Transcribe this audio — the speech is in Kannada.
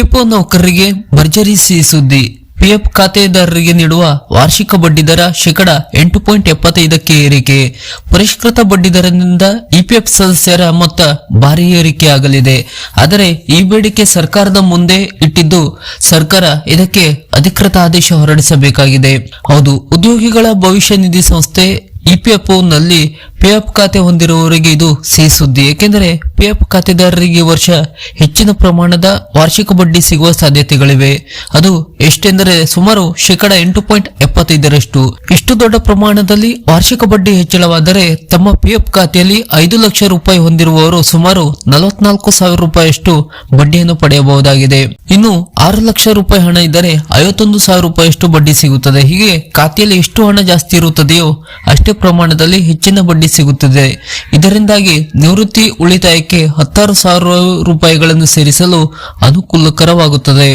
ಇಪಿಎಫ್ಒ ನೌಕರರಿಗೆ ಭರ್ಜರಿ ಸಿಹಿ ಸುದ್ದಿ. ಪಿಎಫ್ ಖಾತೆದಾರರಿಗೆ ನೀಡುವ ವಾರ್ಷಿಕ ಬಡ್ಡಿದರ ಶೇಕಡ 8.75ಕ್ಕೆ ಏರಿಕೆ. ಪರಿಷ್ಕೃತ ಬಡ್ಡಿದರದಿಂದ ಇಪಿಎಫ್ ಸದಸ್ಯರ ಮೊತ್ತ ಭಾರಿ ಏರಿಕೆಯಾಗಲಿದೆ. ಆದರೆ ಈ ಬೇಡಿಕೆ ಸರ್ಕಾರದ ಮುಂದೆ ಇಟ್ಟಿದ್ದು ಸರ್ಕಾರ ಇದಕ್ಕೆ ಅಧಿಕೃತ ಆದೇಶ ಹೊರಡಿಸಬೇಕಾಗಿದೆ. ಹೌದು, ಉದ್ಯೋಗಿಗಳ ಭವಿಷ್ಯ ನಿಧಿ ಸಂಸ್ಥೆ ಇಪಿಎಫ್ಒ ನಲ್ಲಿ ಪಿಎಫ್ ಖಾತೆ ಹೊಂದಿರುವವರಿಗೆ ಇದು ಸಿಹಿ ಸುದ್ದಿ. ಏಕೆಂದರೆ ಪಿಎಫ್ ಖಾತೆದಾರರಿಗೆ ವರ್ಷ ಹೆಚ್ಚಿನ ಪ್ರಮಾಣದ ವಾರ್ಷಿಕ ಬಡ್ಡಿ ಸಿಗುವ ಸಾಧ್ಯತೆಗಳಿವೆ. ಅದು ಎಷ್ಟೆಂದರೆ ಸುಮಾರು ಶೇಕಡ 8.75ರಷ್ಟು. ಇಷ್ಟು ದೊಡ್ಡ ಪ್ರಮಾಣದಲ್ಲಿ ವಾರ್ಷಿಕ ಬಡ್ಡಿ ಹೆಚ್ಚಳವಾದರೆ ತಮ್ಮ ಪಿಎಫ್ ಖಾತೆಯಲ್ಲಿ 5 ಲಕ್ಷ ರೂಪಾಯಿ ಹೊಂದಿರುವವರು ಸುಮಾರು 44,000 ರೂಪಾಯಿಯಷ್ಟು ಬಡ್ಡಿಯನ್ನು ಪಡೆಯಬಹುದಾಗಿದೆ. ಇನ್ನು 6 ಲಕ್ಷ ರೂಪಾಯಿ ಹಣ ಇದ್ದರೆ 51,000 ರೂಪಾಯಿಯಷ್ಟು ಬಡ್ಡಿ ಸಿಗುತ್ತದೆ. ಹೀಗೆ ಖಾತೆಯಲ್ಲಿ ಎಷ್ಟು ಹಣ ಜಾಸ್ತಿ ಇರುತ್ತದೆಯೋ ಅಷ್ಟೇ ಪ್ರಮಾಣದಲ್ಲಿ ಹೆಚ್ಚಿನ ಬಡ್ಡಿ ಸಿಗುತ್ತದೆ. ಇದರಿಂದಾಗಿ ನಿವೃತ್ತಿ ಉಳಿತಾಯಕ್ಕೆ 16,000 ರೂಪಾಯಿಗಳನ್ನು ಸೇರಿಸಲು ಅನುಕೂಲಕರವಾಗುತ್ತದೆ.